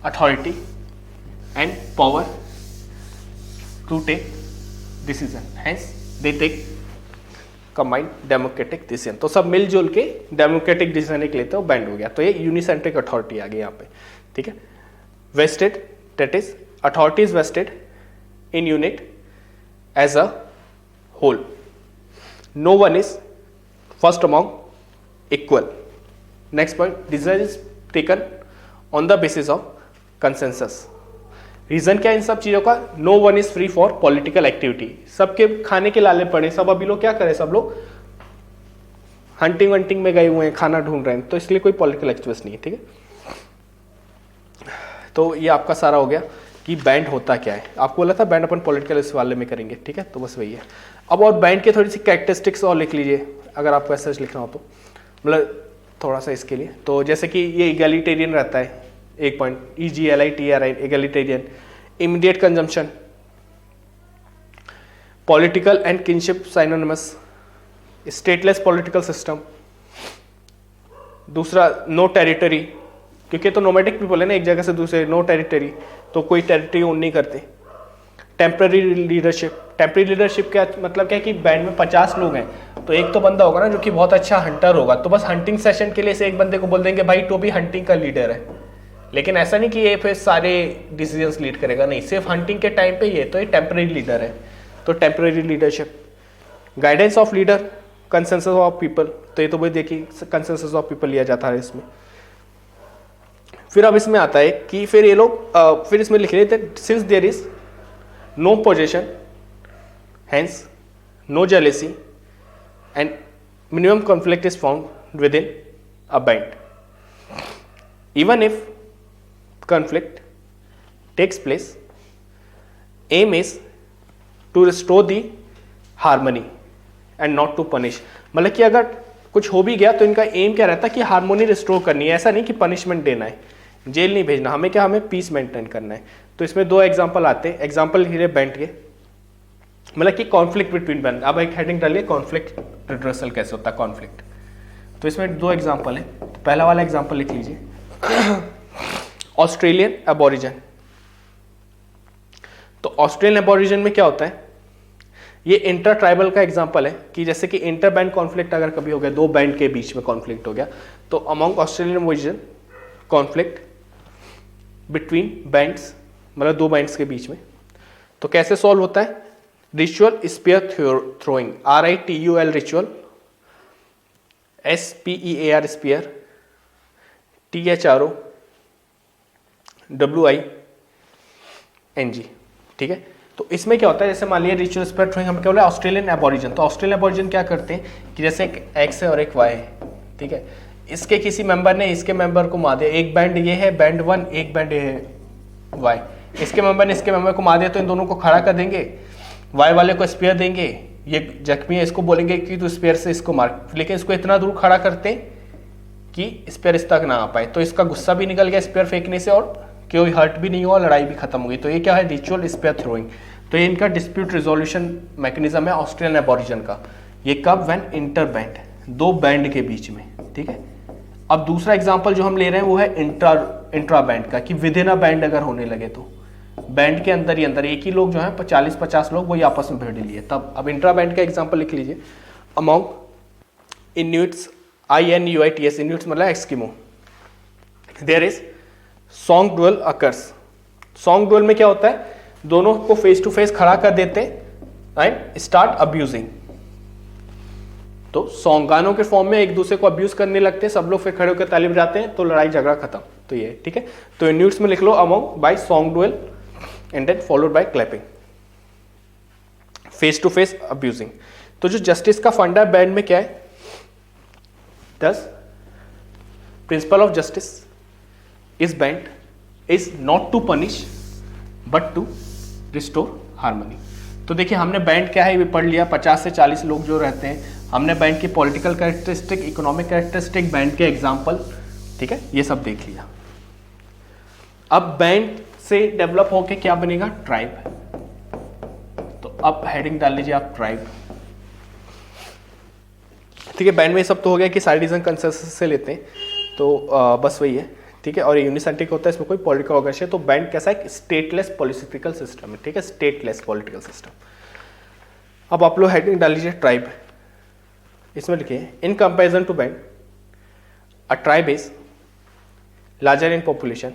A: authority and power to take decision, hence they take combined democratic decision. तो सब मिलजुल के डेमोक्रेटिक डिसीजन एक लेते हो, बैंड हो गया. तो ये यूनिसेंट्रिक अथॉरिटी आ गई यहाँ पे. ठीक है, vested, that is authority is vested in unit as a whole. No one is first among equal. Next point, decision is taken on the basis of consensus. Reason क्या है इन सब चीजों का? No one is free for political activity. सबके खाने के लाले पड़े, सब अभी लोग क्या करें, सब लोग हंटिंग वंटिंग में गए हुए हैं, खाना ढूंढ रहे हैं, तो इसलिए कोई पॉलिटिकल एक्टिविस्ट नहीं है. ठीक है, तो ये आपका सारा हो गया कि बैंड होता क्या है. आपको बोला था बैंड अपन पॉलिटिकल इस वाले में करेंगे. ठीक है, तो बस वही है. अब और बैंड के थोड़ी सी कैरेक्टरिस्टिक्स और लिख लीजिए अगर आपको ऐसा लिखना हो तो, मतलब थोड़ा सा इसके लिए. तो जैसे कि ये इगैलिटेरियन रहता है, एक point, EGLITRI, egalitarian. Immediate consumption, political and kinship synonymous, stateless political system. दूसरा, नो टेरिटरी, क्योंकि तो नोमैडिक पीपल है ना, एक जगह से दूसरे, नो टेरिटरी, तो कोई टेरिटरी ओन नहीं करते. Temporary leadership. टेम्पररी लीडरशिप क्या मतलब क्या है कि बैंड में 50 लोग हैं, तो एक तो बंदा होगा ना जो कि बहुत अच्छा हंटर होगा, तो बस हंटिंग सेशन के लिए से एक बंदे को बोल देंगे भाई तो भी हंटिंग का लीडर है. लेकिन ऐसा नहीं कि ये फिर सारे डिसीजंस लीड करेगा, नहीं, सिर्फ हंटिंग के टाइम पे ये तो ये टेम्परेरी लीडर है, तो temporary leadership. Guidance of leader, consensus of people, तो ये तो वही देखिए कंसेंसस ऑफ पीपल लिया जाता है इसमें। फिर अब इसमें आता है कि फिर ये लोग फिर इसमें लिख रहे थे since there is no possession hence no jealousy and minimum conflict is found within a band, even if conflict takes place, aim is to restore the harmony and not to punish। मतलब कि अगर कुछ हो भी गया तो इनका M क्या रहता है कि हारमोनी रिस्टोर करनी है, ऐसा नहीं कि पनिशमेंट देना है, जेल नहीं भेजना, हमें क्या, हमें पीस मेंटेन करना है। तो इसमें दो एग्जांपल आते हैं, एग्जांपल हीरे बैंड के, मतलब कि कॉन्फ्लिक्ट बिटवीन बैंड। अब एक हेडिंग डालिए कॉन्फ्लिक्ट रिड्रेसल कैसे होता है कॉन्फ्लिक्ट। तो इसमें दो एग्जांपल है, पहला वाला एग्जांपल लिख लीजिए, ऑस्ट्रेलियन एबोरिजन। तो ऑस्ट्रेलियन एबोरिजन में क्या होता है, ये इंटर ट्राइबल का एग्जांपल है कि जैसे कि इंटर बैंड कॉन्फ्लिक्ट अगर कभी हो गया, दो बैंड के बीच में कॉन्फ्लिक्ट हो गया, तो among Australian aborigine conflict between bands, मतलब दो बैंड्स के बीच में, तो कैसे सॉल्व होता है, रिचुअल स्पीयर थ्रोइंग, RITUL रिचुअल, SPEAR स्पीयर, THROWING, ठीक है। तो इसमें क्या होता है, जैसे मान लिया रिचुअल स्पीयर थ्रोइंग, हम क्या बोले ऑस्ट्रेलियन एबोरिजन, तो ऑस्ट्रेलियन एबोरिजन क्या करते हैं कि जैसे एक X है और एक Y है, ठीक है, इसके किसी मेंबर ने इसके मेंबर को मार दिया, एक बैंड ये है बैंड 1, एक बैंड ये है Y, इसके मेंबर ने इसके मेंबर को मार दिया, तो इन दोनों को खड़ा कर देंगे, Y वाले को स्पीयर देंगे, ये जख्मी है इसको बोलेंगे कि तू स्पीयर से इसको मार, लेकिन इसको इतना दूर खड़ा करते कि स्पेयर इस तक ना आ पाए, तो इसका गुस्सा भी निकल गया स्पेयर फेंकने से और कोई हर्ट भी नहीं हुआ, लड़ाई भी खत्म हो गई। तो ये क्या है, रिचुअल स्पेयर थ्रोइंग। तो ये इनका डिस्प्यूट रिजोल्यूशन मैकेनिज्म है ऑस्ट्रेलियन एबोरिजन का। ये कब, व्हेन इंटर बैंड, दो बैंड के बीच में, ठीक है। अब दूसरा एग्जांपल जो हम ले रहे हैं वो है इंट्रा बैंड का, कि विद इन अ बैंड अगर होने लगे तो बैंड के अंदर ही अंदर एक ही लोग जो है 40-50 लोग वही आपस में भिड़ लिए तब। अब इंट्रा बैंड का एग्जांपल लिख लीजिए, अमॉन्ग इन्यूट्स, INUITS, इन्यूट्स मतलब Eskimo, there is song duel occurs. Song duel में क्या होता है, दोनों को फेस टू फेस खड़ा कर देते एंड स्टार्ट अब्यूजिंग, तो सॉन्ग गानों के फॉर्म में एक दूसरे को अब्यूज करने लगते हैं, सब लोग फिर खड़े होकर ताली बजाते हैं, तो लड़ाई झगड़ा खत्म। तो ये ठीक है, तो इन्यूट्स में लिख लो among by song duel and then followed by clapping, face to face abusing. तो जो जस्टिस का फंडा है बैंड में क्या है, Thus, principle of justice is band is not to punish but to restore harmony। तो देखिए हमने बैंड क्या है ये पढ़ लिया, 50 से 40 लोग जो रहते हैं, हमने बैंड की political characteristic, economic characteristic, band के एग्जाम्पल, ठीक है, ये सब देख लिया। अब बैंड से डेवलप होके क्या बनेगा, ट्राइब। तो अब हेडिंग डाल लीजिए आप, ट्राइब, ठीक है। बैंड में सब तो हो गया कि सारे डिसीजन कंसेंसस से लेते हैं, तो बस वही है, ठीक है। और यूनिसेंट्रिक होता है, इसमें कोई पॉलिटिकल ऑर्गेनाइजेशन है। तो बैंड कैसा है, स्टेटलेस पॉलिटिकल सिस्टम है, ठीक है, स्टेटलेस पॉलिटिकल सिस्टम। अब आप लोग हेडिंग डाल लीजिए ट्राइब, इसमें लिखिए in comparison to band a tribe is larger in population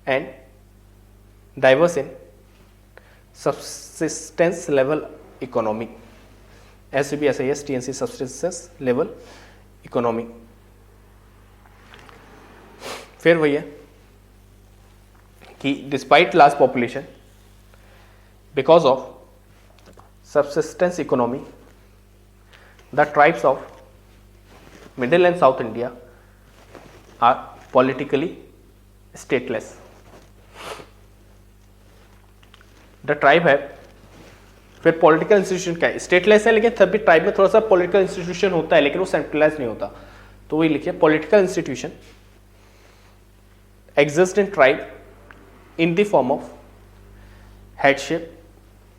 A: and diverse in subsistence level economy, SBSIS TNC subsistence level economy. फिर वही है कि despite large population, because of subsistence economy, the tribes of middle and south India are politically stateless. The tribe है, फिर political institution क्या है, stateless है लेकिन तभी ट्राइब में थोड़ा सा पॉलिटिकल इंस्टीट्यूशन होता है, लेकिन वो सेंट्रलाइज नहीं होता। तो वही लिखिए political institution exist in tribe in the form of headship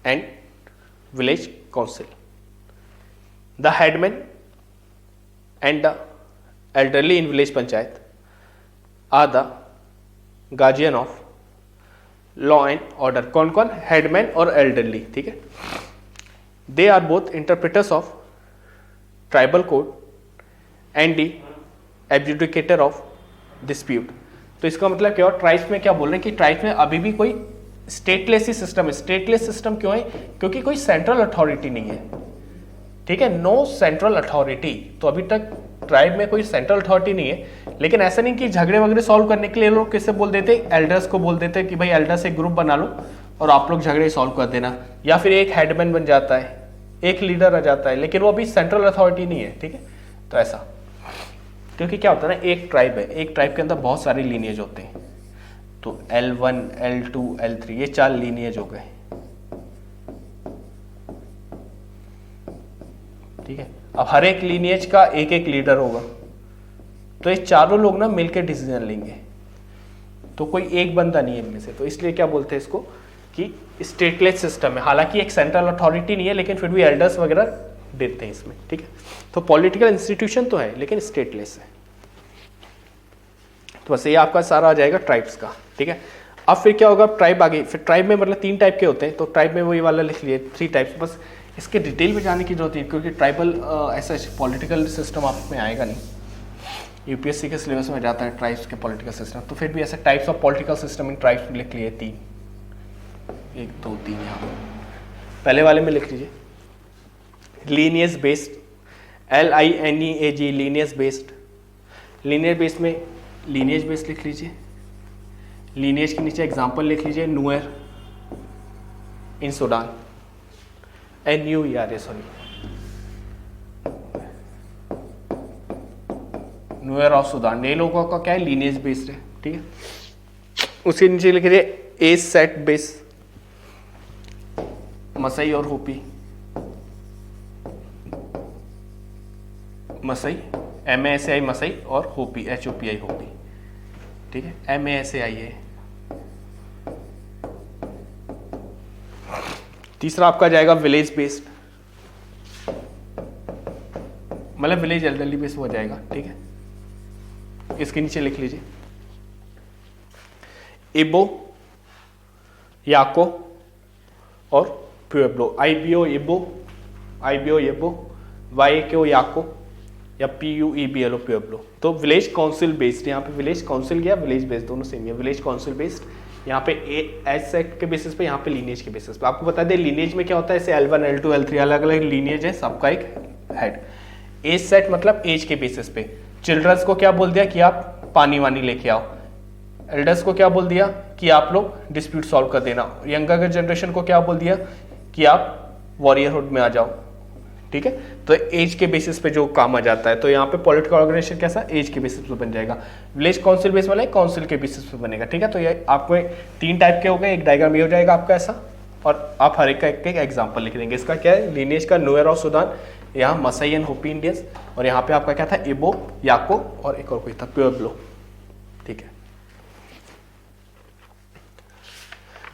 A: and village council. The headman and the elderly in village panchayat are the guardian of law and order. कौन कौन, हेडमैन और एल्डरली, ठीक है। They are both interpreters of tribal code and the adjudicator of dispute. तो इसका मतलब क्या हुआ, ट्राइब्स में क्या बोल रहे हैं कि ट्राइब्स में अभी भी कोई स्टेटलेस ही सिस्टम है। स्टेटलेस सिस्टम क्यों है, क्योंकि कोई सेंट्रल अथॉरिटी नहीं है, ठीक है, नो सेंट्रल अथॉरिटी। तो अभी तक ट्राइब में कोई सेंट्रल अथॉरिटी नहीं है। लेकिन ऐसा नहीं कि झगड़े वगैरह सॉल्व करने के लिए लोग किससे बोल देते, एल्डर्स को बोल देते कि भाई एल्डर्स एक ग्रुप बना लो और आप लोग झगड़े सॉल्व कर देना, या फिर एक हेडमैन बन जाता है, एक लीडर आ जाता है, लेकिन वो अभी सेंट्रल अथॉरिटी नहीं है, ठीक है। तो ऐसा, क्योंकि क्या होता है ना, एक ट्राइब है, एक ट्राइब के अंदर बहुत सारे लीनिएज होते हैं। तो L1, L2, L3 ये 4 लीनिएज हो गए, ठीक है। अब हर एक लीनिएज का एक एक लीडर होगा, तो ये चारों लोग ना मिलकर डिसीजन लेंगे, तो कोई एक बंदा नहीं है इनमें से। तो इसलिए क्या बोलते हैं इसको कि स्टेटलेस सिस्टम है। हालांकि एक सेंट्रल अथॉरिटी नहीं है, लेकिन फिर भी एल्डर्स वगैरह देते हैं इसमें, ठीक है। तो पॉलिटिकल इंस्टीट्यूशन तो है लेकिन स्टेटलेस है। तो बस ये आपका सारा आ जाएगा ट्राइब्स का, ठीक है। अब फिर क्या होगा, ट्राइब आ गई। फिर ट्राइब में मतलब 3 टाइप के होते हैं, तो ट्राइब में वही वाला लिख लिए 3 टाइप्स। बस इसके डिटेल में जाने की जरूरत नहीं, क्योंकि ट्राइबल ऐसा पॉलिटिकल सिस्टम आप में आएगा नहीं। यूपीएससी के सिलेबस में जाता है ट्राइब्स के पॉलिटिकल सिस्टम, तो फिर भी ऐसे types of political system in tribes में लिख लिए 3, 1 2 3 यहाँ पर। पहले वाले में लिख लीजिए lineage based, LINEAG, lineage based. Linear based में लीनियज बेस्ड लिख लीजिए, लीनियज के नीचे एग्जाम्पल लिख लीजिए, Nuer in Sudan, NUER, sorry, Nuer of Sudan. ये लोगों का क्या है, लीनियज बेस्ड है, ठीक है। उसके नीचे लिख लीजिए एज सेट बेस, मसई और होपी, मसई MASAI मसई और होपी HOPI होपी, ठीक है, MASAI है। तीसरा आपका जाएगा विलेज बेस्ड, मतलब विलेज एल्डरली बेस्ड हो जाएगा, ठीक है। इसके नीचे लिख लीजिए इबो, याको और प्यूएब्लो, IBO इबो, IBO इबो, YAKO याको या PUEBLO प्यूएब्लो। तो विलेज काउंसिल बेस्ड, यहाँ पे विलेज काउंसिल या विलेज बेस्ड दोनों सेम है। विलेज काउंसिल बेस्ड यहाँ पे एज सेट के बेसिस पे, यहाँ पे लीनिएज के बेसिस पे। आपको बता दें लीनिएज में क्या होता है, जैसे L1, L2, L3 अलग अलग लीनिएज है, सबका एक हेड। एज सेट मतलब एज के बेसिस पे। चिल्ड्रंस को क्या बोल दिया कि आप पानी वानी लेके आओ, एल्डर्स को क्या बोल दिया कि आप लोग डिस्प्यूट सॉल्व कर देना, यंगर जनरेशन को क्या बोल दिया कि आप वॉरियरहुड में आ जाओ, ठीक है। तो एज के बेसिस पे जो काम आ जाता है, तो यहाँ पे पॉलिटिकल ऑर्गेनाइजेशन कैसा, एज के बेसिस पे बन जाएगा। विलेज काउंसिल बेस वाला काउंसिल के बेसिस पे बनेगा, ठीक है। तो ये आपको 3 टाइप के हो गए, एक डायग्राम ये हो जाएगा आपका ऐसा, और आप हर एक का एक एग्जाम्पल लिख देंगे। इसका क्या है, लीनिएज का नुएर ऑफ सूडान, यहाँ मसई एंड होपी इंडियंस, और यहाँ पे आपका क्या था, इबो, याको और एक और कोई था प्यूएब्लो, ठीक है।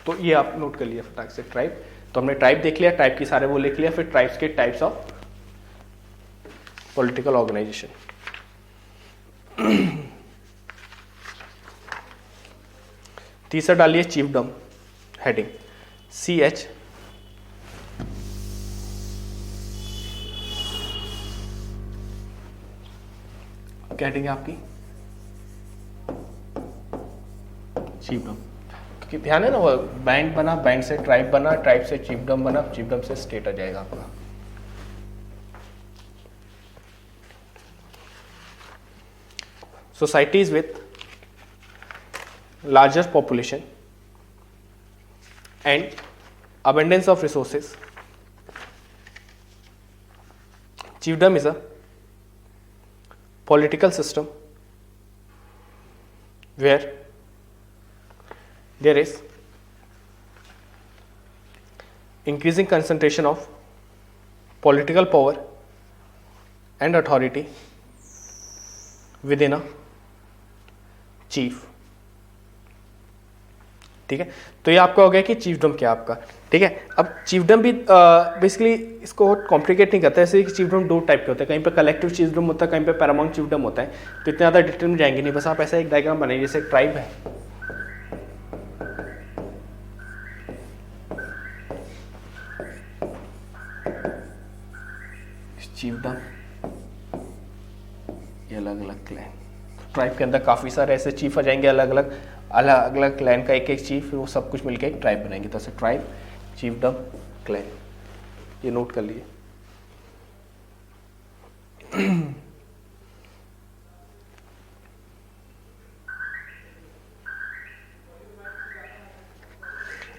A: तो ये आप नोट कर लिया फटाक से ट्राइब। तो हमने ट्राइब देख लिया, ट्राइब की सारे वो लिख लिया। फिर ट्राइब्स के टाइप्स ऑफ पॉलिटिकल ऑर्गेनाइजेशन। तीसरा डालिए चीफडम, हेडिंग CH, क्या हेडिंग है आपकी, चीफडम। क्योंकि ध्यान है ना, वो बैंड बना, बैंड से ट्राइब बना, ट्राइब से चीफडम बना, चीफडम से स्टेट आ जाएगा आपका। Societies with larger population and abundance of resources. Chiefdom is a political system where there is increasing concentration of political power and authority within a chief, ठीक है। तो ये आपका हो गया कि चीफडम क्या आपका, ठीक है। अब चीफडम भी बेसिकली इसको कॉम्प्लिकेट नहीं करता है, ऐसे कि चीफडम 2 टाइप के होते हैं, कहीं पे कलेक्टिव चीफडम होता है, कहीं पे पैरामाउंट चीफडम होता है। तो इतने ज़्यादा डिटेल में जाएंगे नहीं, बस आप ऐसा एक डायग्राम बनाइए, जैसे एक ट्राइब है, चीफडम, ये अलग अलग क्लैन, ट्राइब के अंदर काफ़ी सारे ऐसे चीफ आ जाएंगे, अलग अलग क्लैन का एक एक चीफ, फिर वो सब कुछ मिलकर एक ट्राइब बनाएंगे। तो ऐसे ट्राइब, चीफडम, क्लैन, ये नोट कर लिए।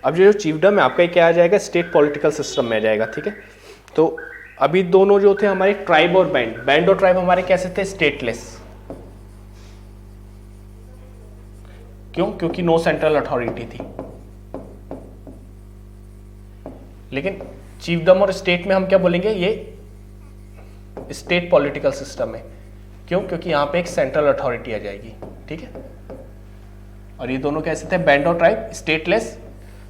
A: अब जो चीफडम है आपका क्या आ जाएगा, स्टेट पॉलिटिकल सिस्टम में आ जाएगा, ठीक है। तो अभी दोनों जो थे हमारे ट्राइब और बैंड और ट्राइब हमारे कैसे थे, स्टेटलेस। क्यों? क्योंकि नो सेंट्रल अथॉरिटी थी। लेकिन चीफडम और स्टेट में हम क्या बोलेंगे, ये स्टेट पॉलिटिकल सिस्टम है। क्यों? क्योंकि यहां पे एक सेंट्रल अथॉरिटी आ जाएगी, ठीक है। और ये दोनों कैसे थे, बैंड और ट्राइब, स्टेटलेस,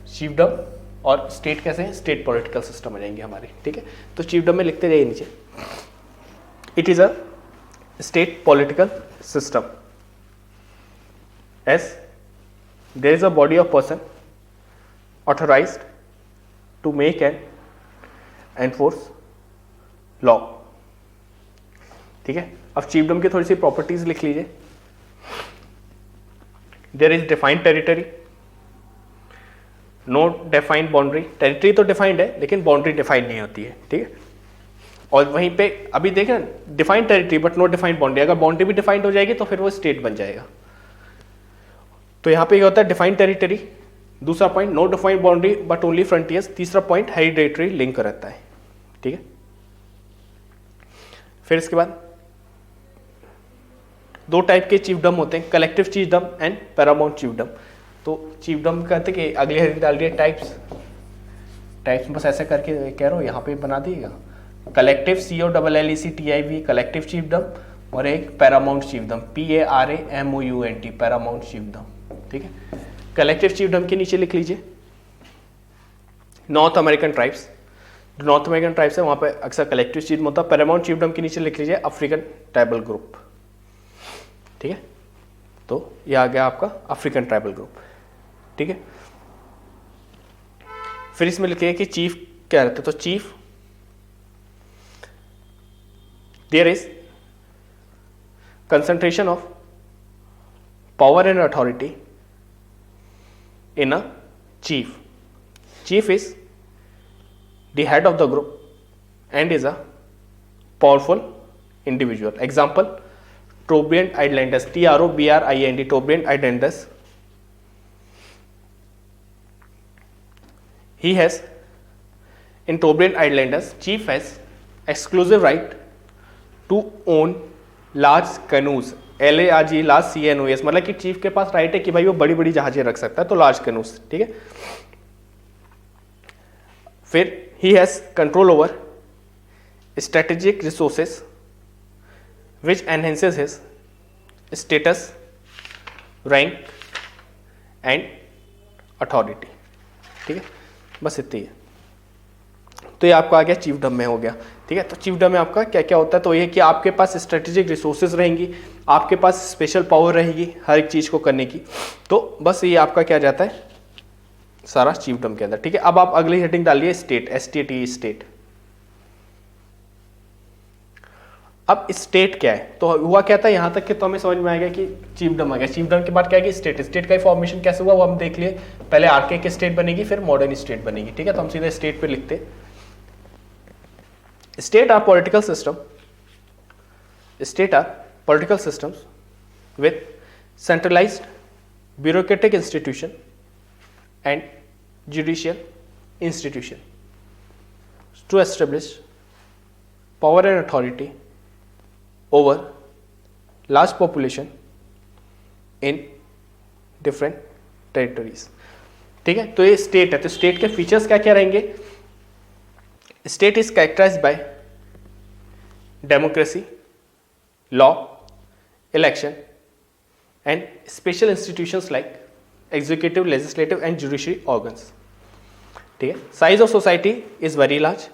A: चीफडम, और स्टेट कैसे हैं, स्टेट पॉलिटिकल सिस्टम आ जाएंगे हमारे, ठीक है। तो चीफडम में लिखते जाइए नीचे, it is a state political system as there is a body of person authorized to make and enforce law, ठीक है। अब चीफडम की थोड़ी सी प्रॉपर्टीज लिख लीजिए। There is defined territory, no defined boundary, territory तो डिफाइंड है लेकिन बाउंड्री डिफाइंड नहीं होती है, ठीक है। और वहीं पे अभी देखें defined territory but no defined boundary, अगर बाउंड्री भी डिफाइंड हो जाएगी तो फिर वो स्टेट बन जाएगा। तो यहाँ पे क्या होता है, डिफाइंड टेरिटरी, दूसरा point no defined boundary but only frontiers, तीसरा पॉइंट हेरिडेटरी लिंक रहता है, ठीक है। फिर इसके बाद दो टाइप के चीफडम होते हैं, कलेक्टिव चीफडम एंड पैरामाउंट चीफडम। तो चीफडम कहते कि अगले हेडिंग डाल दिए टाइप्स बस ऐसे करके कह रहा हूँ, यहाँ पे बना दिएगा कलेक्टिव, COLLECTIV कलेक्टिव चीफडम, और एक पैरामाउंट चीफडम, PARAMOUNT पैरामाउंट चीफडम, ठीक है। कलेक्टिव चीफडम के नीचे लिख लीजिए नॉर्थ अमेरिकन ट्राइब्स, जो नॉर्थ अमेरिकन ट्राइब्स है वहाँ पे अक्सर कलेक्टिव चीफडम होता है। पैरामाउंट चीफडम के नीचे लिख लीजिए अफ्रीकन ट्राइबल ग्रुप, ठीक है। तो ये आ गया आपका अफ्रीकन ट्राइबल ग्रुप, ठीक है। फिर इसमें लिखिए कि चीफ क्या रहता है, तो chief there is concentration of power and authority in a chief, chief is the head of the group and is a powerful individual. Example Trobriand Islanders, TROBRIAND, Trobriand Islanders. He has, in Trobriand Islanders, chief has exclusive right to own large canoes, LARGE, large CNOS, मतलब कि chief के पास right है कि भाई वो बड़ी बड़ी जहाजें रख सकता है, तो लार्ज कैनूस, ठीक है। फिर he has control over strategic resources which enhances his status, rank and authority, ठीक है। बस इतनी है। तो ये आपका आ गया चीफडम में हो गया, ठीक है। तो चीफडम में आपका क्या क्या होता है, तो ये कि आपके पास स्ट्रेटेजिक रिसोर्सेज रहेंगी, आपके पास स्पेशल पावर रहेगी हर एक चीज को करने की। तो बस ये आपका क्या जाता है सारा चीफडम के अंदर, ठीक है। अब आप अगली हेडिंग डालिए स्टेट, STATE, स्टेट। अब स्टेट क्या है, तो हुआ क्या था यहाँ तक कि तो हमें समझ में आएगा कि चीफडम आ गया। चीफडम के बाद क्या है स्टेट, स्टेट का फॉर्मेशन कैसे हुआ वो हम देख लिए। पहले आर्केक स्टेट बनेगी, फिर मॉडर्न स्टेट बनेगी, ठीक है। तो हम सीधे स्टेट पे लिखते, state are political system, state are political systems with centralized bureaucratic institution and judicial institution to establish power and authority over large population in different territories, ठीक है। तो ये स्टेट है, तो स्टेट के फीचर्स क्या क्या रहेंगे, state is characterised by democracy, law, election and special institutions like executive, legislative and judiciary organs, ठीक है। Size of society is very large.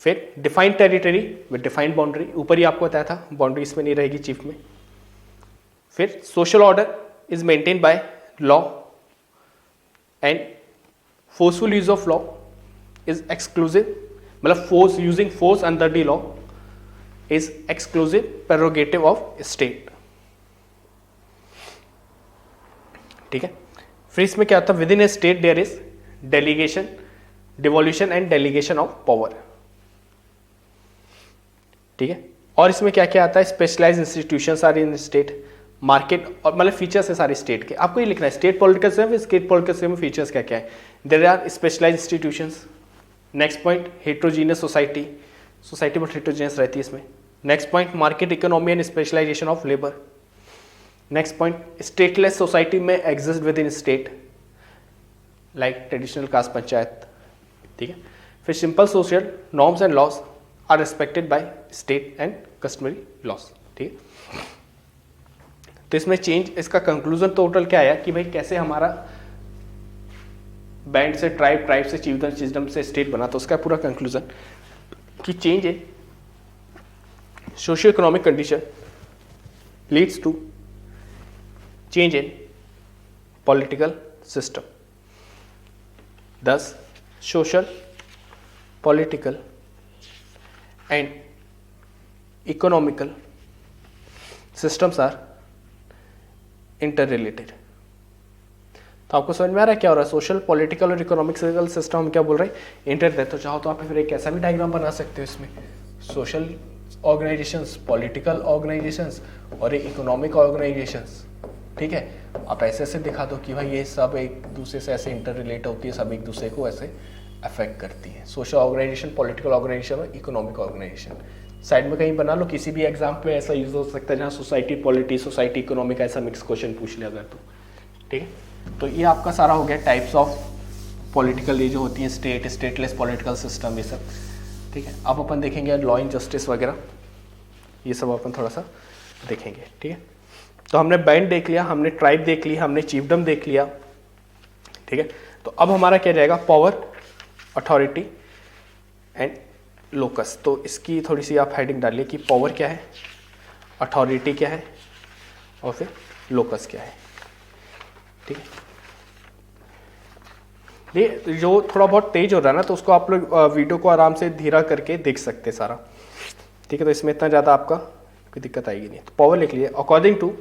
A: फिर defined territory with defined boundary, ऊपर ही आपको बताया था बाउंड्री इसमें नहीं रहेगी चीफ में। फिर social order is maintain by law and forceful use of law is exclusive, मतलब force, using force under the law is exclusive prerogative of state, ठीक है। फिर इसमें क्या होता है, within a state there is delegation, devolution and delegation of power, ठीक है। और इसमें क्या क्या आता है, specialised institutions are in state, market, और मतलब फीचर्स है सारे स्टेट के, आपको ये लिखना है state political system, state political system में फीचर्स क्या क्या है। There are specialised institutions. Next point, heterogeneous society, society बहुत हेट्रोजीनियस रहती है इसमें। Next point, market economy and specialisation of labour. Next point, stateless society में exist within state like traditional caste panchayat, ठीक है। फिर simple social norms and laws are respected by state and customary laws, ठीक है। तो इसमें change, इसका conclusion total क्या आया कि भाई कैसे हमारा बैंड से ट्राइब, ट्राइब से चिल्ड्रन से स्टेट बना, तो उसका पूरा कंक्लूजन कि change in socio economic condition leads to change in political system, thus social, political and economical systems are interrelated। तो आपको समझ में आ रहा है क्या हो रहा है, सोशल, पॉलिटिकल और इकोनॉमिकल सिस्टम हम क्या बोल रहे हैं, इंटर। तो चाहो तो आप फिर एक ऐसा भी डायग्राम बना सकते हो इसमें, सोशल ऑर्गेनाइजेशंस, पॉलिटिकल ऑर्गेनाइजेशंस और इकोनॉमिक ऑर्गेनाइजेशंस, ठीक है। आप ऐसे ऐसे दिखा दो कि भाई ये सब एक दूसरे से ऐसे इंटर रिलेट होती है, सब एक दूसरे को ऐसे अफेक्ट करती है, सोशल ऑर्गेनाइजेशन, पॉलिटिकल ऑर्गेनाइजेशन और इकोनॉमिक ऑर्गेनाइजेशन। साइड में कहीं बना लो, किसी भी एग्जाम पे ऐसा यूज हो सकता है जहाँ सोसाइटी पॉलिटी, सोसाइटी इकोनॉमिक ऐसा मिक्स क्वेश्चन पूछ लिया अगर तो, ठीक है। तो ये आपका सारा हो गया टाइप्स ऑफ पॉलिटिकल, ये जो होती है स्टेट, स्टेटलेस पॉलिटिकल सिस्टम, ये सब, ठीक है। अब अपन देखेंगे लॉ एंड जस्टिस वगैरह, ये सब अपन थोड़ा सा देखेंगे, ठीक है। तो हमने बैंड देख लिया, हमने ट्राइब देख लिया, हमने चीफडम देख लिया, ठीक है। तो अब हमारा क्या जाएगा, पावर, अथॉरिटी एंड लोकस। तो इसकी थोड़ी सी आप हेडिंग डालिए कि पावर क्या है, अथॉरिटी क्या है और फिर लोकस क्या है, ठीक है। ये जो थोड़ा बहुत तेज हो रहा है ना, तो उसको आप लोग वीडियो को आराम से धीरा करके देख सकते हैं सारा, ठीक है। तो इसमें इतना ज़्यादा आपका कोई दिक्कत आएगी नहीं। तो पावर लिख लिए, अकॉर्डिंग टू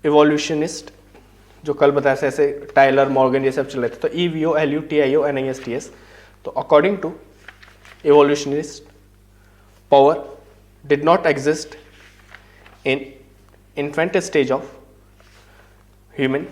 A: इवोल्यूशनिस्ट, जो कल बताया से ऐसे टाइलर, मॉर्गन ये सब चल रहे थे, तो EVOLUTIONISTS। तो according to evolutionist, power did not exist in infant stage of human